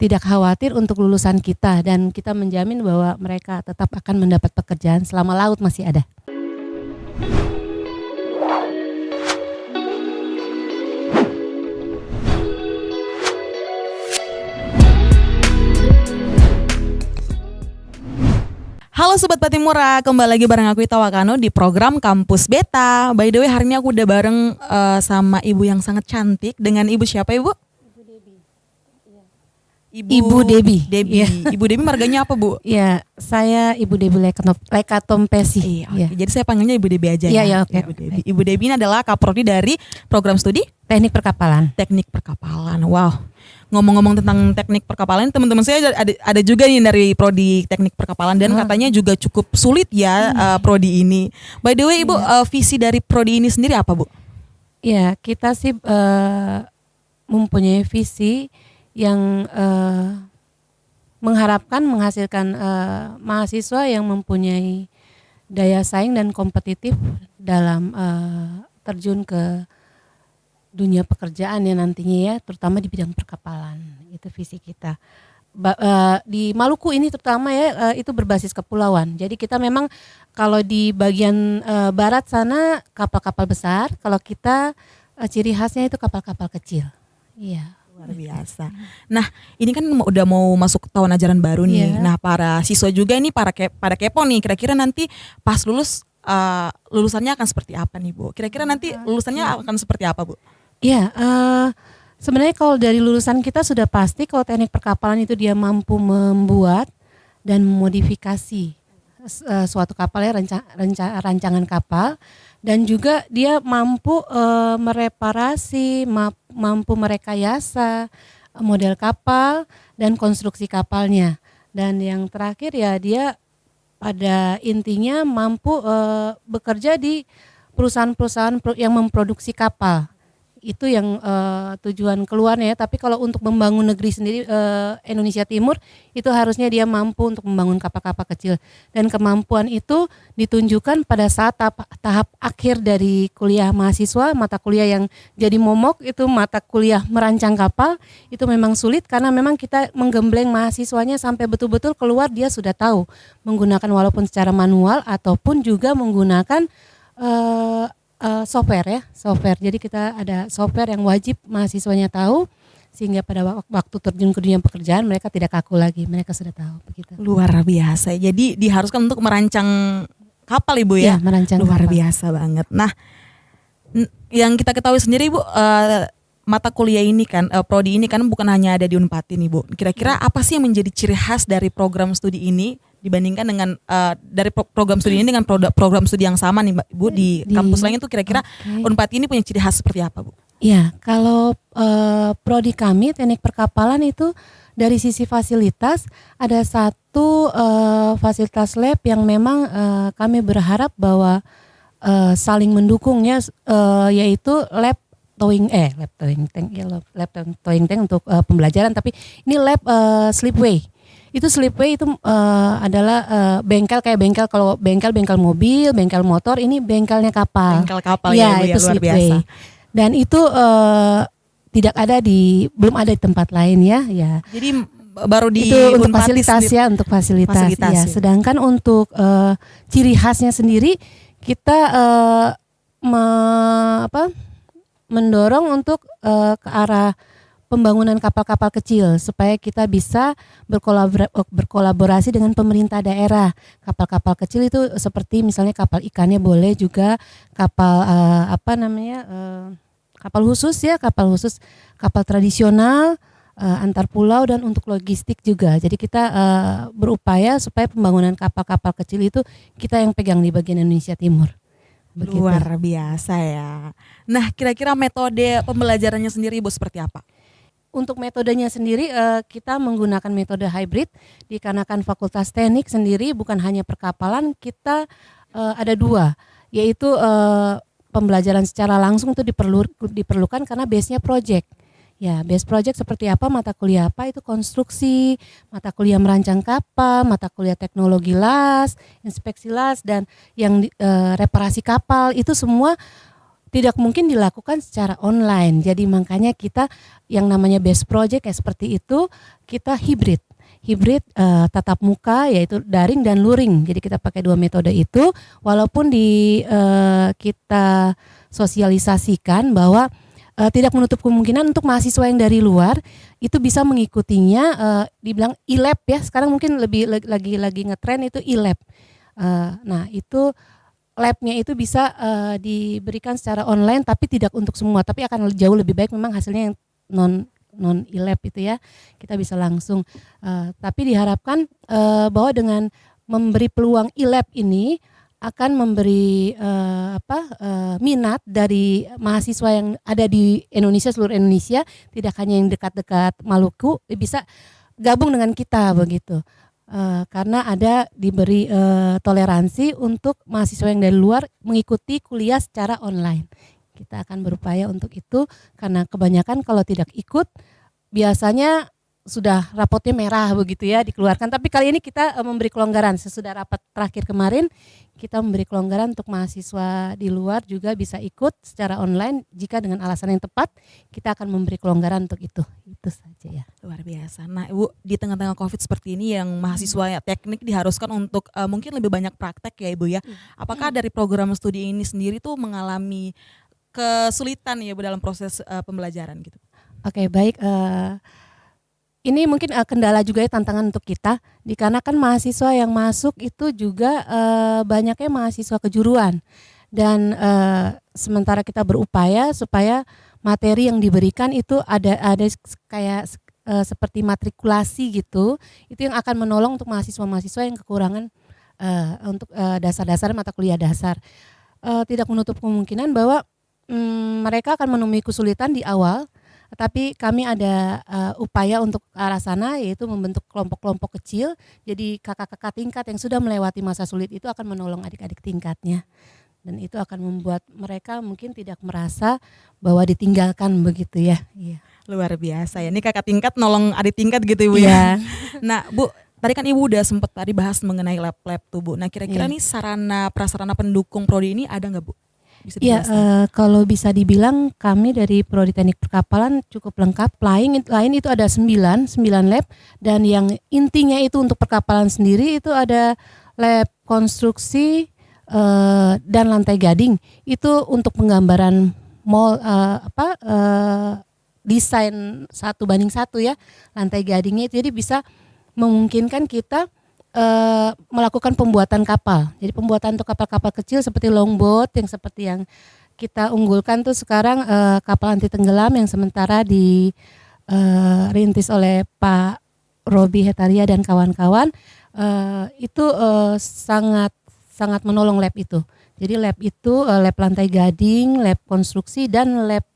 tidak khawatir untuk lulusan kita, dan kita menjamin bahwa mereka tetap akan mendapat pekerjaan selama laut masih ada. Halo Sobat Patimura, kembali lagi bareng aku Ita Wakano di program Kampus Beta. By the way, hari ini aku udah bareng sama ibu yang sangat cantik. Dengan ibu siapa, Ibu? Ibu Debbie. Debbie. Ibu Debbie marganya apa, Bu? Ya, saya Ibu Debbie Lekatompesi. Iya, Jadi saya panggilnya Ibu Debbie aja ya. ya. Oke. Ibu Debbie. Ibu Debbie ini adalah kaprodi dari program studi Teknik Perkapalan. Teknik Perkapalan. Wow. Ngomong-ngomong tentang teknik perkapalan, teman-teman saya ada juga nih dari prodi teknik perkapalan dan katanya juga cukup sulit ya prodi ini. By the way, Ibu, visi dari prodi ini sendiri apa, Bu? Ya, kita sih mempunyai visi yang mengharapkan menghasilkan mahasiswa yang mempunyai daya saing dan kompetitif dalam terjun ke dunia pekerjaan ya nantinya ya, terutama di bidang perkapalan. Itu visi kita. Di Maluku ini terutama ya, itu berbasis kepulauan. Jadi kita memang kalau di bagian barat sana kapal-kapal besar, kalau kita ciri khasnya itu kapal-kapal kecil. Iya. Luar biasa. Nah, ini kan udah mau masuk tahun ajaran baru nih. Nah, para siswa juga ini pada kepo nih, kira-kira nanti pas lulus lulusannya akan seperti apa nih, Bu? Kira-kira nanti lulusannya akan seperti apa, Bu? Iya, sebenarnya kalau dari lulusan kita sudah pasti kalau teknik perkapalan itu dia mampu membuat dan memodifikasi suatu kapal ya, rancangan kapal, dan juga dia mampu mereparasi, mampu merekayasa model kapal dan konstruksi kapalnya. Dan yang terakhir ya dia pada intinya mampu bekerja di perusahaan-perusahaan yang memproduksi kapal. Itu yang tujuan keluarnya. Tapi kalau untuk membangun negeri sendiri, Indonesia Timur, itu harusnya dia mampu untuk membangun kapal-kapal kecil. Dan kemampuan itu ditunjukkan pada saat tahap akhir dari kuliah mahasiswa. Mata kuliah yang jadi momok itu mata kuliah merancang kapal. Itu memang sulit karena memang kita menggembleng mahasiswanya sampai betul-betul keluar dia sudah tahu menggunakan walaupun secara manual ataupun juga menggunakan software. Jadi kita ada software yang wajib mahasiswanya tahu sehingga pada waktu terjun ke dunia pekerjaan mereka tidak kaku lagi, mereka sudah tahu begitu. Luar biasa. Jadi diharuskan untuk merancang kapal, Ibu ya. Iya, merancang luar kapal. biasa banget. Nah, yang kita ketahui sendiri, Ibu, mata kuliah ini kan, prodi ini kan bukan hanya ada di Unpad ini, Bu. Kira-kira apa sih yang menjadi ciri khas dari program studi ini dibandingkan dengan dari program studi ini dengan program studi yang sama nih, Bu, di kampus lain itu kira-kira Unpad ini punya ciri khas seperti apa, Bu? Iya, kalau prodi kami teknik perkapalan itu dari sisi fasilitas ada satu fasilitas lab yang memang kami berharap bahwa saling mendukung ya, yaitu lab towing tank untuk pembelajaran, tapi ini lab slipway. Itu slipway itu adalah bengkel kayak kalau bengkel mobil, bengkel motor, ini bengkelnya kapal. Bengkel kapal ya, itu itu luar slipway. biasa. Dan itu belum ada di tempat lain ya. Jadi baru di itu untuk fasilitas ya, untuk fasilitas. Ya. Sedangkan untuk ciri khasnya sendiri kita mendorong untuk ke arah pembangunan kapal-kapal kecil supaya kita bisa berkolaborasi dengan pemerintah daerah. Kapal-kapal kecil itu seperti misalnya kapal ikannya boleh, juga kapal kapal khusus, kapal tradisional antar pulau, dan untuk logistik juga. Jadi kita berupaya supaya pembangunan kapal-kapal kecil itu kita yang pegang di bagian Indonesia Timur. Begitu. Luar biasa ya. Nah, kira-kira metode pembelajarannya sendiri, Bu, seperti apa? Untuk metodenya sendiri kita menggunakan metode hybrid, dikarenakan Fakultas Teknik sendiri bukan hanya perkapalan, kita ada dua, yaitu pembelajaran secara langsung itu diperlukan karena base-nya project. Ya, base project seperti apa, mata kuliah apa, itu konstruksi, mata kuliah merancang kapal, mata kuliah teknologi las, inspeksi las, dan yang reparasi kapal, itu semua tidak mungkin dilakukan secara online. Jadi makanya kita yang namanya best project kayak seperti itu kita hibrid tatap muka yaitu daring dan luring. Jadi kita pakai dua metode itu walaupun kita sosialisasikan bahwa tidak menutup kemungkinan untuk mahasiswa yang dari luar itu bisa mengikutinya dibilang e-lab ya. Sekarang mungkin lagi ngetren itu e-lab. Nah, itu labnya itu bisa diberikan secara online tapi tidak untuk semua, tapi akan jauh lebih baik memang hasilnya yang non e-lab itu ya. Kita bisa langsung tapi diharapkan bahwa dengan memberi peluang e-lab ini akan memberi minat dari mahasiswa yang ada di Indonesia, seluruh Indonesia, tidak hanya yang dekat-dekat Maluku, bisa gabung dengan kita begitu. Karena ada diberi toleransi untuk mahasiswa yang dari luar mengikuti kuliah secara online. Kita akan berupaya untuk itu karena kebanyakan kalau tidak ikut biasanya sudah rapotnya merah begitu ya dikeluarkan. Tapi kali ini kita memberi kelonggaran. Sesudah rapat terakhir kemarin kita memberi kelonggaran untuk mahasiswa di luar juga bisa ikut secara online jika dengan alasan yang tepat kita akan memberi kelonggaran untuk itu. Itu saja ya. Luar biasa. Nah Ibu, di tengah-tengah COVID seperti ini yang mahasiswa teknik diharuskan untuk mungkin lebih banyak praktek ya Ibu ya. Apakah dari program studi ini sendiri tuh mengalami kesulitan ya Bu dalam proses pembelajaran gitu? Oke, baik. Ini mungkin kendala juga ya, tantangan untuk kita, dikarenakan mahasiswa yang masuk itu juga banyaknya mahasiswa kejuruan dan sementara kita berupaya supaya materi yang diberikan itu ada kayak seperti matrikulasi gitu, itu yang akan menolong untuk mahasiswa-mahasiswa yang kekurangan untuk dasar-dasar mata kuliah dasar. Tidak menutup kemungkinan bahwa mereka akan menemui kesulitan di awal. Tapi kami ada upaya untuk ke arah sana, yaitu membentuk kelompok-kelompok kecil. Jadi kakak-kakak tingkat yang sudah melewati masa sulit itu akan menolong adik-adik tingkatnya. Dan itu akan membuat mereka mungkin tidak merasa bahwa ditinggalkan begitu ya. Iya. Luar biasa ya, ini kakak tingkat nolong adik tingkat gitu Ibu ya. Nah Bu, tadi kan Ibu udah sempat tadi bahas mengenai lab-lab tuh Bu. Nah kira-kira nih sarana prasarana pendukung prodi ini ada nggak Bu? Iya, kalau bisa dibilang kami dari Prodi Teknik Perkapalan cukup lengkap. Lain itu ada 9 lab, dan yang intinya itu untuk perkapalan sendiri itu ada lab konstruksi dan lantai gading. Itu untuk penggambaran desain 1:1 ya, lantai gadingnya itu, jadi bisa memungkinkan kita melakukan pembuatan kapal. Jadi pembuatan untuk kapal-kapal kecil seperti longboat yang seperti yang kita unggulkan tuh sekarang, kapal anti tenggelam yang sementara dirintis oleh Pak Robi Hetaria dan kawan-kawan, itu sangat menolong lab itu. Jadi lab itu lab lantai gading, lab konstruksi dan lab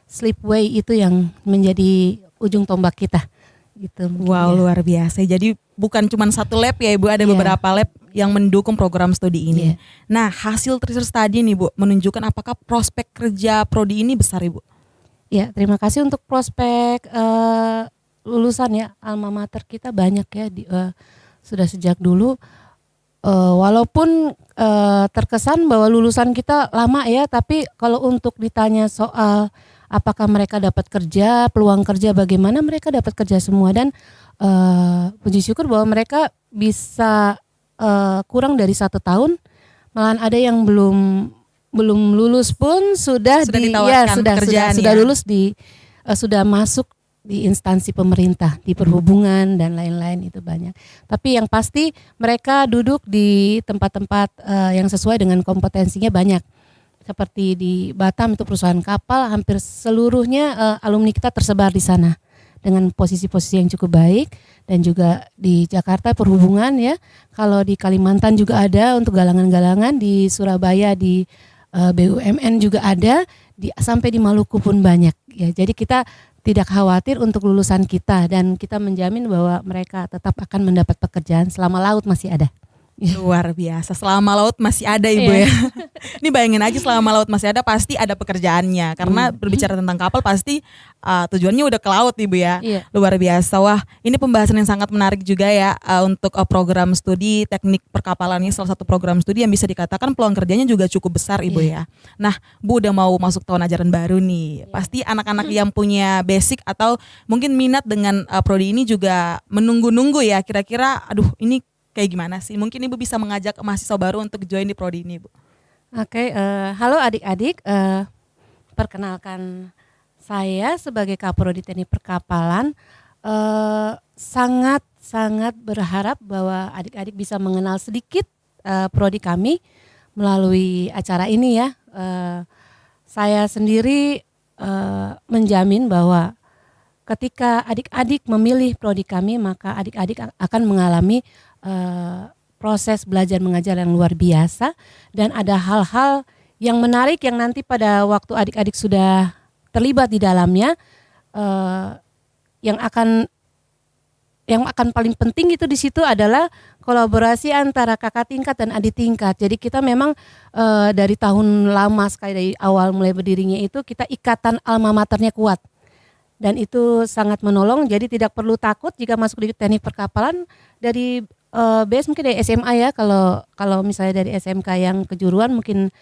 slipway itu yang menjadi ujung tombak kita. Gitu, wow ya. Luar biasa. Jadi bukan cuma satu lab ya Ibu, ada beberapa lab yang mendukung program studi ini. Nah hasil research tadi nih Bu menunjukkan apakah prospek kerja prodi ini besar Ibu? Ya, terima kasih untuk prospek lulusan ya, alma mater kita banyak ya, sudah sejak dulu. Walaupun terkesan bahwa lulusan kita lama ya, tapi kalau untuk ditanya soal apakah mereka dapat kerja, peluang kerja bagaimana, mereka dapat kerja semua. Dan puji syukur bahwa mereka bisa kurang dari 1 tahun, malahan ada yang belum lulus pun sudah ditawarkan pekerjaan, sudah lulus sudah masuk di instansi pemerintah, di perhubungan dan lain-lain, itu banyak. Tapi yang pasti mereka duduk di tempat-tempat yang sesuai dengan kompetensinya banyak. Seperti di Batam itu perusahaan kapal, hampir seluruhnya alumni kita tersebar di sana dengan posisi-posisi yang cukup baik. Dan juga di Jakarta perhubungan ya, kalau di Kalimantan juga ada untuk galangan-galangan, di Surabaya di BUMN juga ada, sampai di Maluku pun banyak ya. Jadi kita tidak khawatir untuk lulusan kita, dan kita menjamin bahwa mereka tetap akan mendapat pekerjaan selama laut masih ada. Luar biasa. Selama laut masih ada Ibu Iya. ya. Ini bayangin aja selama laut masih ada pasti ada pekerjaannya. Karena berbicara tentang kapal pasti tujuannya udah ke laut Ibu ya. Iya. Luar biasa. Wah, ini pembahasan yang sangat menarik juga ya untuk program studi teknik perkapalan ini salah satu program studi yang bisa dikatakan peluang kerjanya juga cukup besar Ibu ya. Nah, Bu udah mau masuk tahun ajaran baru nih. Pasti anak-anak yang punya basic atau mungkin minat dengan prodi ini juga menunggu-nunggu ya. Kira-kira aduh ini kayak gimana sih? Mungkin Ibu bisa mengajak mahasiswa baru untuk join di prodi ini, Bu. Oke, halo adik-adik. Perkenalkan saya sebagai Kaprodi Teknik Perkapalan. Sangat berharap bahwa adik-adik bisa mengenal sedikit prodi kami melalui acara ini ya. Saya sendiri menjamin bahwa ketika adik-adik memilih prodi kami, maka adik-adik akan mengalami proses belajar mengajar yang luar biasa, dan ada hal-hal yang menarik yang nanti pada waktu adik-adik sudah terlibat di dalamnya, yang akan paling penting itu di situ adalah kolaborasi antara kakak tingkat dan adik tingkat. Jadi kita memang dari tahun lama sekali, dari awal mulai berdirinya itu kita ikatan alma maternya kuat. Dan itu sangat menolong, jadi tidak perlu takut jika masuk di teknik perkapalan dari base mungkin dari SMA ya. Kalau misalnya dari SMK yang kejuruan mungkin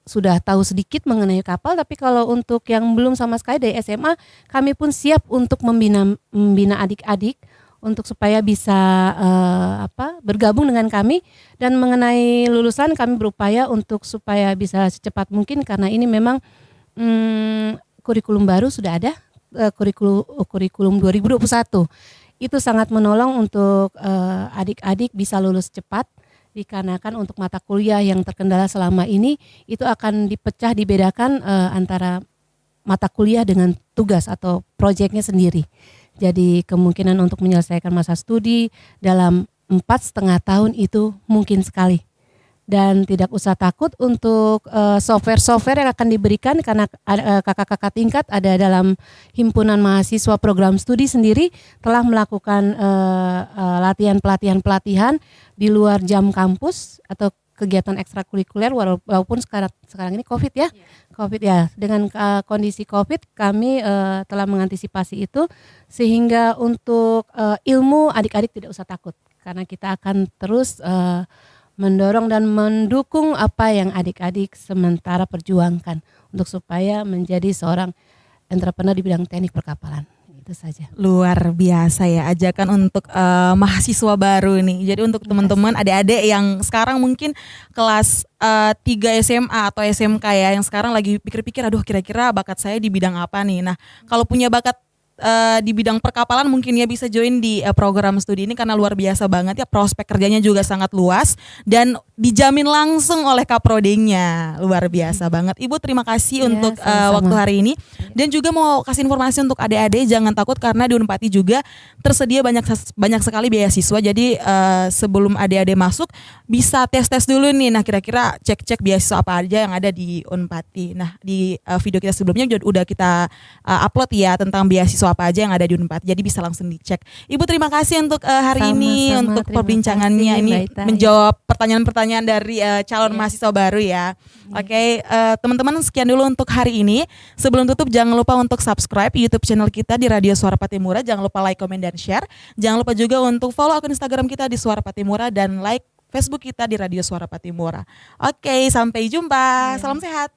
sudah tahu sedikit mengenai kapal, tapi kalau untuk yang belum sama sekali dari SMA, kami pun siap untuk membina adik-adik untuk supaya bisa bergabung dengan kami. Dan mengenai lulusan, kami berupaya untuk supaya bisa secepat mungkin, karena ini memang kurikulum baru sudah ada, kurikulum 2021. Itu sangat menolong untuk adik-adik bisa lulus cepat, dikarenakan untuk mata kuliah yang terkendala selama ini itu akan dibedakan antara mata kuliah dengan tugas atau proyeknya sendiri. Jadi kemungkinan untuk menyelesaikan masa studi dalam 4,5 tahun itu mungkin sekali. Dan tidak usah takut untuk software-software yang akan diberikan, karena kakak-kakak tingkat ada dalam himpunan mahasiswa program studi sendiri telah melakukan pelatihan di luar jam kampus atau kegiatan ekstrakurikuler, walaupun sekarang ini COVID ya. COVID ya, dengan kondisi COVID kami telah mengantisipasi itu, sehingga untuk ilmu adik-adik tidak usah takut, karena kita akan terus mendorong dan mendukung apa yang adik-adik sementara perjuangkan untuk supaya menjadi seorang entrepreneur di bidang teknik perkapalan. Itu saja. Luar biasa ya ajakan untuk mahasiswa baru nih. Jadi untuk teman-teman adik-adik yang sekarang mungkin kelas 3 SMA atau SMK ya, yang sekarang lagi pikir-pikir aduh kira-kira bakat saya di bidang apa nih. Nah, kalau punya bakat di bidang perkapalan mungkin ya bisa join di program studi ini, karena luar biasa banget ya, prospek kerjanya juga sangat luas dan dijamin langsung oleh Kaprodingnya. Luar biasa banget. Ibu terima kasih untuk waktu hari ini, dan juga mau kasih informasi untuk adik-adik jangan takut, karena di Unpati juga tersedia banyak sekali beasiswa. Jadi sebelum adik-adik masuk bisa tes dulu nih. Nah, kira-kira cek beasiswa apa aja yang ada di Unpati. Nah, di video kita sebelumnya udah kita upload ya tentang beasiswa apa aja yang ada di Unpad, jadi bisa langsung dicek. Ibu terima kasih untuk hari ini, untuk perbincangannya ini, menjawab pertanyaan-pertanyaan dari calon mahasiswa baru ya. Oke, teman-teman sekian dulu untuk hari ini. Sebelum tutup jangan lupa untuk subscribe YouTube channel kita di Radio Suara Patimura, jangan lupa like, comment, dan share. Jangan lupa juga untuk follow akun Instagram kita di Suara Patimura dan like Facebook kita di Radio Suara Patimura. Oke, sampai jumpa. Salam sehat.